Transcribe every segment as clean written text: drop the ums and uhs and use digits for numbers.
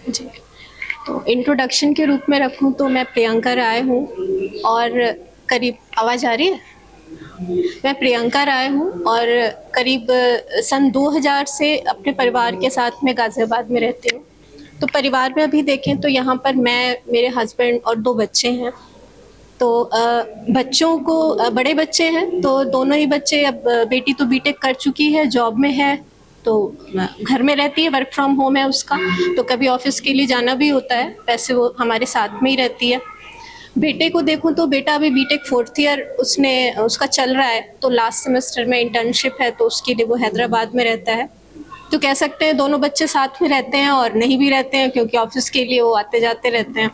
जी, तो इंट्रोडक्शन के रूप में रखूँ तो मैं प्रियंका राय हूँ और करीब आवाज़ आ रही है? मैं प्रियंका राय हूँ और करीब सन 2000 से अपने परिवार के साथ मैं गाज़ियाबाद में रहती हूँ। तो परिवार में अभी देखें तो यहाँ पर मैं, मेरे हस्बैंड और 2 बच्चे हैं। तो बच्चों को बड़े बच्चे हैं तो दोनों ही बच्चे, अब बेटी तो बीटेक कर चुकी है, जॉब में है, तो घर में रहती है, वर्क फ्रॉम होम है उसका, तो कभी ऑफिस के लिए जाना भी होता है, वैसे वो हमारे साथ में ही रहती है। बेटे को देखूं तो बेटा अभी बीटेक 4th ईयर उसका चल रहा है, तो लास्ट सेमेस्टर में इंटर्नशिप है तो उसके लिए वो हैदराबाद में रहता है। तो कह सकते हैं दोनों बच्चे साथ में रहते हैं और नहीं भी रहते हैं, क्योंकि ऑफिस के लिए वो आते जाते रहते हैं।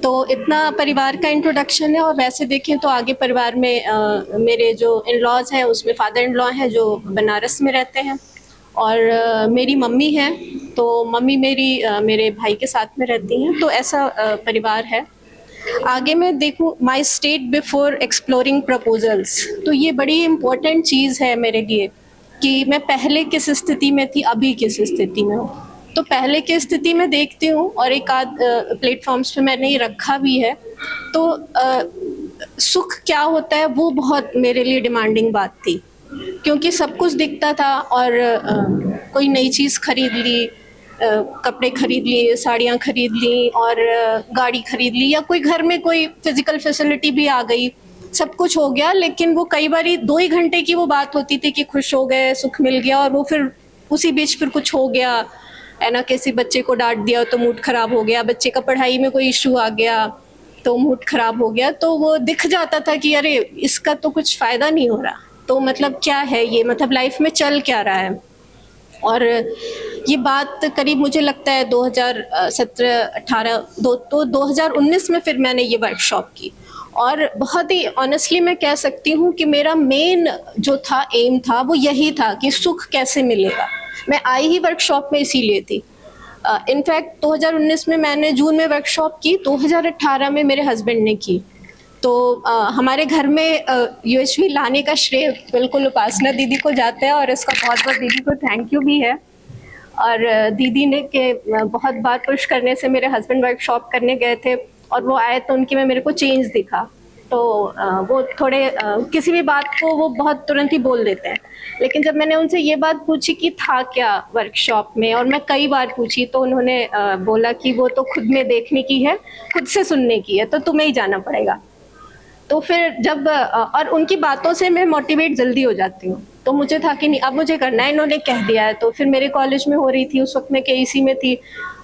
तो इतना परिवार का इंट्रोडक्शन है। और वैसे देखें तो आगे परिवार में मेरे जो इन लॉज हैं उसमें फादर इन लॉ हैं जो बनारस में रहते हैं, और मेरी मम्मी है, तो मम्मी मेरी मेरे भाई के साथ में रहती हैं। तो ऐसा परिवार है। आगे मैं देखूं my state before exploring proposals, तो ये बड़ी इम्पोर्टेंट चीज़ है मेरे लिए कि मैं पहले किस स्थिति में थी, अभी किस स्थिति में हूँ। तो पहले की स्थिति में देखती हूँ और एक आध प्लेटफॉर्म्स पे मैंने ये रखा भी है। तो सुख क्या होता है वो बहुत मेरे लिए डिमांडिंग बात थी, क्योंकि सब कुछ दिखता था और कोई नई चीज़ खरीद ली, कपड़े खरीद लिए, साड़ियाँ खरीद ली और गाड़ी खरीद ली, या कोई घर में कोई फिजिकल फैसिलिटी भी आ गई, सब कुछ हो गया। लेकिन वो कई बार 2 ही घंटे की वो बात होती थी कि खुश हो गए, सुख मिल गया, और वो फिर उसी बीच फिर कुछ हो गया, है ना, किसी बच्चे को डांट दिया तो मूड खराब हो गया, बच्चे का पढ़ाई में कोई इशू आ गया तो मूड खराब हो गया। तो वो दिख जाता था कि अरे इसका तो कुछ फायदा नहीं हो रहा, तो मतलब क्या है ये, मतलब लाइफ में चल क्या रहा है। और ये बात करीब मुझे लगता है 2017-18 तो 2019 में फिर मैंने ये वर्कशॉप की, और बहुत ही ऑनेस्टली मैं कह सकती हूँ कि मेरा मेन जो था एम था वो यही था कि सुख कैसे मिलेगा। मैं आई ही वर्कशॉप में इसीलिए थी। इनफैक्ट 2019 में मैंने जून में वर्कशॉप की, 2018 में मेरे हस्बैंड ने की। तो हमारे घर में यूएचवी लाने का श्रेय बिल्कुल उपासना दीदी को जाता है, और इसका बहुत बहुत दीदी को थैंक यू भी है। और दीदी ने के बहुत बार पुश करने से मेरे हस्बैंड वर्कशॉप करने गए थे, और वो आए तो उनकी में मेरे को चेंज दिखा। तो वो थोड़े किसी भी बात को वो बहुत तुरंत ही बोल देते हैं। लेकिन जब मैंने उनसे ये बात पूछी कि था क्या वर्कशॉप में, और मैं कई बार पूछी, तो उन्होंने बोला कि वो तो खुद में देखने की है, खुद से सुनने की है, तो तुम्हें ही जाना पड़ेगा। तो फिर जब और उनकी बातों से मैं मोटिवेट जल्दी हो जाती हूँ, तो मुझे था कि नहीं अब मुझे करना है, इन्होंने कह दिया है। तो फिर मेरे कॉलेज में हो रही थी उस वक्त, मैं केईसी में थी,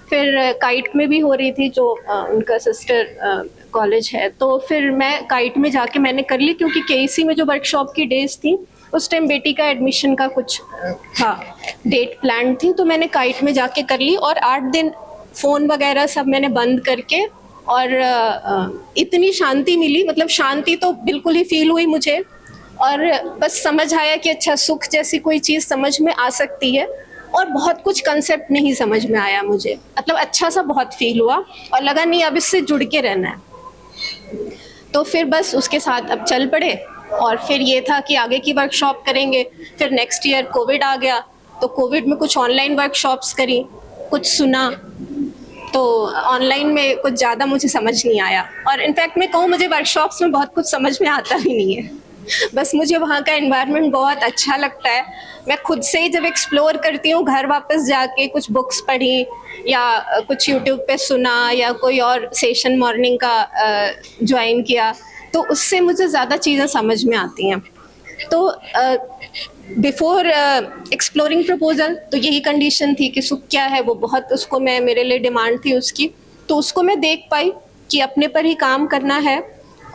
फिर काइट में भी हो रही थी जो उनका सिस्टर कॉलेज है। तो फिर मैं काइट में जाके मैंने कर ली, क्योंकि केईसी में जो वर्कशॉप की डेज थी उस टाइम बेटी का एडमिशन का कुछ था, डेट प्लान थी, तो मैंने काइट में जाके कर ली। और 8 दिन फ़ोन वगैरह सब मैंने बंद करके, और इतनी शांति मिली, मतलब शांति तो बिल्कुल ही फील हुई मुझे, और बस समझ आया कि अच्छा सुख जैसी कोई चीज़ समझ में आ सकती है। और बहुत कुछ कंसेप्ट नहीं समझ में आया मुझे, मतलब अच्छा सा बहुत फील हुआ और लगा नहीं अब इससे जुड़ के रहना है। तो फिर बस उसके साथ अब चल पड़े, और फिर ये था कि आगे की वर्कशॉप करेंगे। फिर नेक्स्ट ईयर कोविड आ गया, तो कोविड में कुछ ऑनलाइन वर्कशॉप्स करी, कुछ सुना, तो ऑनलाइन में कुछ ज़्यादा मुझे समझ नहीं आया। और इनफैक्ट मैं कहूँ मुझे वर्कशॉप्स में बहुत कुछ समझ में आता भी नहीं है, बस मुझे वहाँ का एनवायरनमेंट बहुत अच्छा लगता है। मैं खुद से ही जब एक्सप्लोर करती हूँ, घर वापस जाके कुछ बुक्स पढ़ी या कुछ यूट्यूब पे सुना या कोई और सेशन मॉर्निंग का ज्वाइन किया, तो उससे मुझे ज़्यादा चीज़ें समझ में आती हैं। तो बिफोर एक्सप्लोरिंग प्रपोजल तो यही कंडीशन थी कि सुख क्या है, वो बहुत उसको मैं, मेरे लिए डिमांड थी उसकी। तो उसको मैं देख पाई कि अपने पर ही काम करना है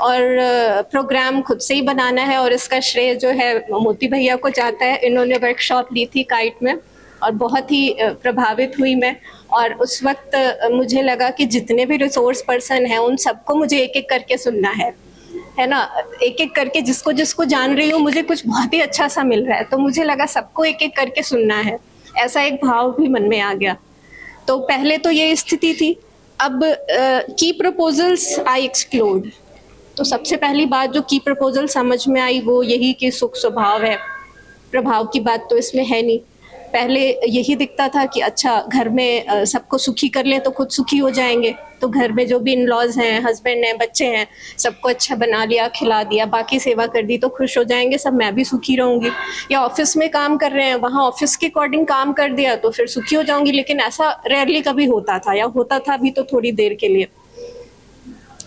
और प्रोग्राम खुद से ही बनाना है, और इसका श्रेय जो है मोती भैया को जाता है। इन्होंने वर्कशॉप ली थी काइट में और बहुत ही प्रभावित हुई मैं। और उस वक्त मुझे लगा कि जितने भी रिसोर्स पर्सन हैं उन सबको मुझे एक एक करके सुनना है ना, एक एक करके जिसको जिसको जान रही हूँ मुझे कुछ बहुत ही अच्छा सा मिल रहा है, तो मुझे लगा सबको एक एक करके सुनना है, ऐसा एक भाव भी मन में आ गया। तो पहले तो ये स्थिति थी। अब की प्रपोजल्स आई एक्सप्लोर्ड, तो सबसे पहली बात जो की प्रपोजल समझ में आई वो यही कि सुख स्वभाव है, प्रभाव की बात तो इसमें है नहीं। पहले यही दिखता था कि अच्छा घर में सबको सुखी कर लें तो खुद सुखी हो जाएंगे, तो घर में जो भी इन लॉज हैं, हस्बैंड हैं, बच्चे हैं, सबको अच्छा बना लिया, खिला दिया, बाकी सेवा कर दी तो खुश हो जाएंगे सब, मैं भी सुखी रहूंगी। या ऑफिस में काम कर रहे हैं, वहाँ ऑफिस के अकॉर्डिंग काम कर दिया तो फिर सुखी हो जाऊंगी। लेकिन ऐसा रेयरली कभी होता था, या होता था भी तो थोड़ी देर के लिए।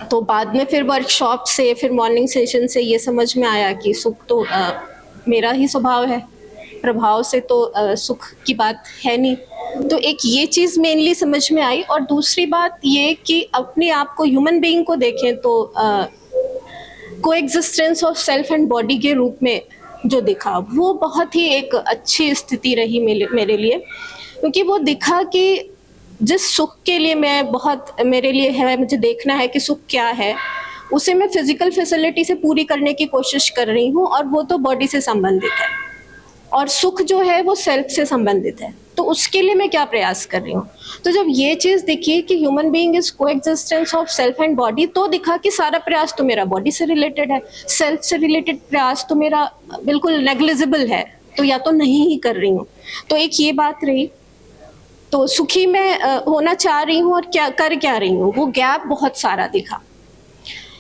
तो बाद में फिर वर्कशॉप से, फिर मॉर्निंग सेशन से ये समझ में आया कि सुख तो मेरा ही स्वभाव है, प्रभाव से तो सुख की बात है नहीं। तो एक ये चीज़ मेनली समझ में आई। और दूसरी बात ये कि अपने आप को, ह्यूमन बीइंग को देखें तो coexistence of self and body के रूप में जो दिखा, वो बहुत ही एक अच्छी स्थिति रही मेरे लिए, क्योंकि वो दिखा कि जिस सुख के लिए मैं बहुत, मेरे लिए है, मुझे देखना है कि सुख क्या है, उसे मैं फिजिकल फैसिलिटी से पूरी करने की कोशिश कर रही हूँ, और वो तो बॉडी से संबंधित है। और सुख जो है वो सेल्फ से संबंधित है, तो उसके लिए मैं क्या प्रयास कर रही हूँ। तो जब ये चीज़ दिखी कि human being is coexistence of self and body, तो दिखा कि सारा प्रयास तो मेरा बॉडी से रिलेटेड है, सेल्फ से रिलेटेड प्रयास तो मेरा बिल्कुल नेग्लिजिबल है, तो या तो नहीं ही कर रही हूँ। तो एक ये बात रही। तो सुखी मैं होना चाह रही हूँ और क्या कर क्या रही हूँ, वो गैप बहुत सारा दिखा।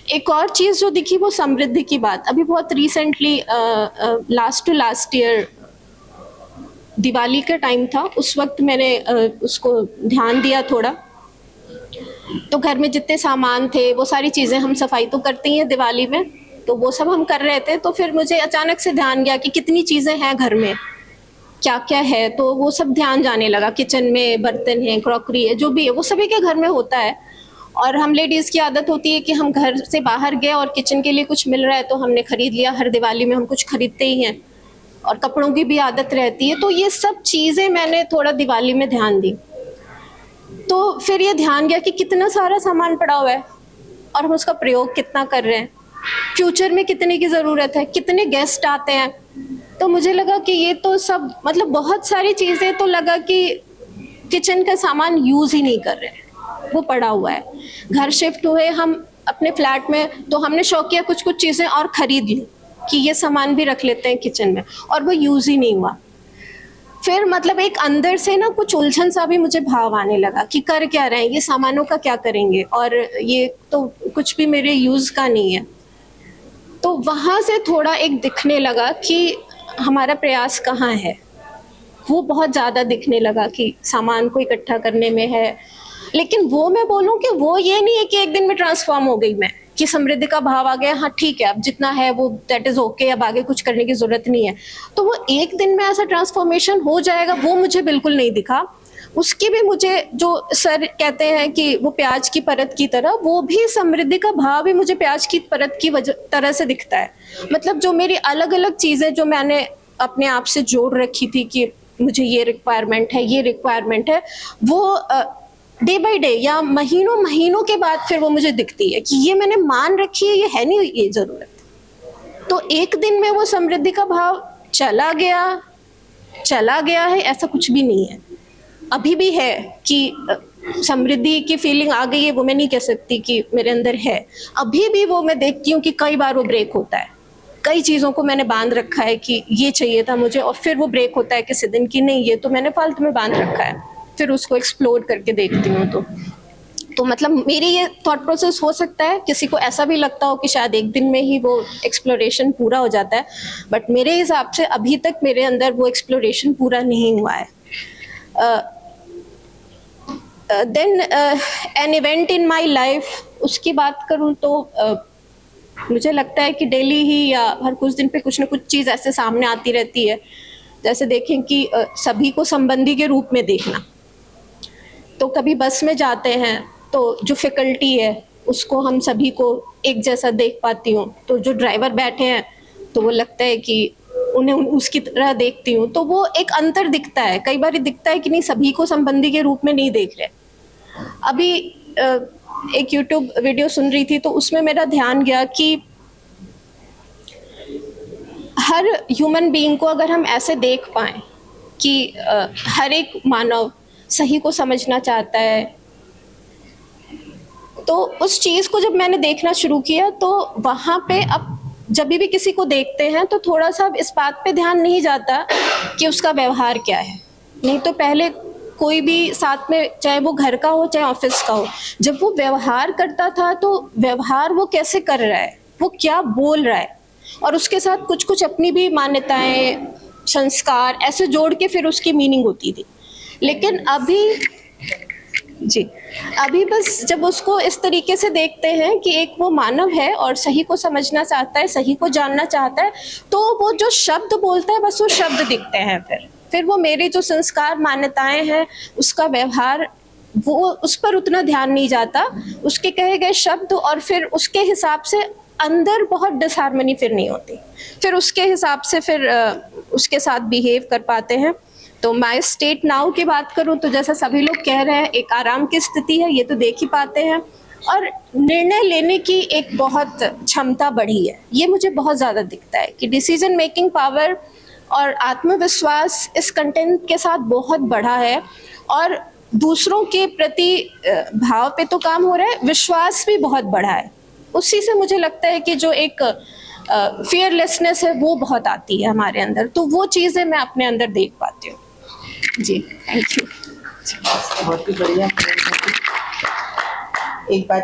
एक और चीज़ जो दिखी वो समृद्धि की बात। अभी बहुत recently last to last year Diwali का टाइम था, उस वक्त मैंने उसको ध्यान दिया थोड़ा। तो घर में जितने सामान थे वो सारी चीज़ें, हम सफाई तो करते ही हैं दिवाली में, तो वो सब हम कर रहे थे। तो फिर मुझे अचानक से ध्यान गया कि कितनी चीज़ें हैं घर में, क्या क्या है, तो वो सब ध्यान जाने लगा। किचन में बर्तन है, क्रॉकरी है, जो भी है वो सभी के घर में होता है। और हम लेडीज़ की आदत होती है कि हम घर से बाहर गए और किचन के लिए कुछ मिल रहा है तो हमने खरीद लिया, हर दिवाली में हम कुछ खरीदते ही हैं। और कपड़ों की भी आदत रहती है। तो ये सब चीज़ें मैंने थोड़ा दिवाली में ध्यान दी। तो फिर ये ध्यान गया कि कितना सारा सामान पड़ा हुआ है और हम उसका प्रयोग कितना कर रहे हैं, फ्यूचर में कितने की ज़रूरत है, कितने गेस्ट आते हैं। तो मुझे लगा कि ये तो सब, मतलब बहुत सारी चीज़ें, तो लगा कि किचन का सामान यूज़ ही नहीं कर रहे हैं, वो पड़ा हुआ है। घर शिफ्ट हुए हम अपने फ्लैट में, तो हमने शौकिया कुछ कुछ चीज़ें और ख़रीद ली कि ये सामान भी रख लेते हैं किचन में, और वो यूज़ ही नहीं हुआ। फिर मतलब एक अंदर से ना कुछ उलझन सा भी मुझे भाव आने लगा कि कर क्या रहे हैं, ये सामानों का क्या करेंगे, और ये तो कुछ भी मेरे यूज़ का नहीं है। तो वहाँ से थोड़ा एक दिखने लगा कि हमारा प्रयास कहाँ है, वो बहुत ज़्यादा दिखने लगा कि सामान को इकट्ठा करने में है। लेकिन वो मैं बोलूँ कि वो ये नहीं है कि एक दिन में ट्रांसफॉर्म हो गई मैं, कि समृद्धि का भाव आ गया, हाँ ठीक है अब जितना है वो दैट इज ओके, अब आगे कुछ करने की जरूरत नहीं है। तो वो एक दिन में ऐसा ट्रांसफॉर्मेशन हो जाएगा, वो मुझे बिल्कुल नहीं दिखा। उसकी भी मुझे, जो सर कहते हैं कि वो प्याज की परत की तरह, वो भी समृद्धि का भाव भी मुझे प्याज की परत की तरह से दिखता है। मतलब जो मेरी अलग अलग चीज़ें जो मैंने अपने आप से जोड़ रखी थी कि मुझे ये रिक्वायरमेंट है, ये रिक्वायरमेंट है, वो डे बाय डे या महीनों महीनों के बाद फिर वो मुझे दिखती है कि ये मैंने मान रखी है, ये है नहीं ये ज़रूरत। तो एक दिन में वो समृद्धि का भाव चला गया है, ऐसा कुछ भी नहीं है। अभी भी है कि समृद्धि की फीलिंग आ गई है, वो मैं नहीं कह सकती कि मेरे अंदर है। अभी भी वो मैं देखती हूँ कि कई बार वो ब्रेक होता है। कई चीज़ों को मैंने बांध रखा है कि ये चाहिए था मुझे, और फिर वो ब्रेक होता है किसी दिन की नहीं, ये तो मैंने फालतू में बांध रखा है। फिर उसको एक्सप्लोर करके देखती हूँ। तो मतलब मेरी ये थॉट प्रोसेस हो सकता है, किसी को ऐसा भी लगता हो कि शायद एक दिन में ही वो एक्सप्लोरेशन पूरा हो जाता है, बट मेरे हिसाब से अभी तक मेरे अंदर वो एक्सप्लोरेशन पूरा नहीं हुआ है। Then an event in my life, उसकी बात करूँ तो मुझे लगता है कि डेली ही या हर कुछ दिन पे कुछ ना कुछ चीज़ ऐसे सामने आती रहती है। जैसे देखें कि सभी को संबंधी के रूप में देखना। तो कभी बस में जाते हैं तो जो फैकल्टी है उसको हम सभी को एक जैसा देख पाती हूँ, तो जो ड्राइवर बैठे हैं तो वो लगता है कि उन्हें उसकी तरह देखती हूँ। तो वो एक अंतर दिखता है, कई बार दिखता है कि नहीं सभी को संबंधी के रूप में नहीं देख रहे। अभी एक YouTube वीडियो सुन रही थी तो उसमें मेरा ध्यान गया कि हर ह्यूमन बीइंग को अगर हम ऐसे देख पाएँ कि हर एक मानव सही को समझना चाहता है, तो उस चीज़ को जब मैंने देखना शुरू किया तो वहाँ पे अब जब भी किसी को देखते हैं तो थोड़ा सा इस बात पे ध्यान नहीं जाता कि उसका व्यवहार क्या है, नहीं तो पहले कोई भी साथ में, चाहे वो घर का हो चाहे ऑफिस का हो, जब वो व्यवहार करता था तो व्यवहार वो कैसे कर रहा है, वो क्या बोल रहा है, और उसके साथ कुछ कुछ अपनी भी मान्यताएं, संस्कार ऐसे जोड़ के फिर उसकी मीनिंग होती थी। लेकिन अभी बस जब उसको इस तरीके से देखते हैं कि एक वो मानव है और सही को समझना चाहता है, सही को जानना चाहता है, तो वो जो शब्द बोलता है बस वो शब्द दिखते हैं। फिर वो मेरे जो संस्कार मान्यताएं हैं, उसका व्यवहार, वो उस पर उतना ध्यान नहीं जाता, उसके कहे गए शब्द, और फिर उसके हिसाब से अंदर बहुत डिसहार्मनी फिर नहीं होती, फिर उसके हिसाब से फिर उसके साथ बिहेव कर पाते हैं। तो माय स्टेट नाउ की बात करूं तो जैसा सभी लोग कह रहे हैं, एक आराम की स्थिति है, ये तो देख ही पाते हैं, और निर्णय लेने की एक बहुत क्षमता बढ़ी है। ये मुझे बहुत ज़्यादा दिखता है कि डिसीजन मेकिंग पावर और आत्मविश्वास इस कंटेंट के साथ बहुत बढ़ा है, और दूसरों के प्रति भाव पे तो काम हो रहा है, विश्वास भी बहुत बढ़ा है। उसी से मुझे लगता है कि जो एक फियरलेसनेस है वो बहुत आती है हमारे अंदर, तो वो चीज़ें मैं अपने अंदर देख पाती हूँ। जी, थैंक यू। बहुत ही बढ़िया। एक बात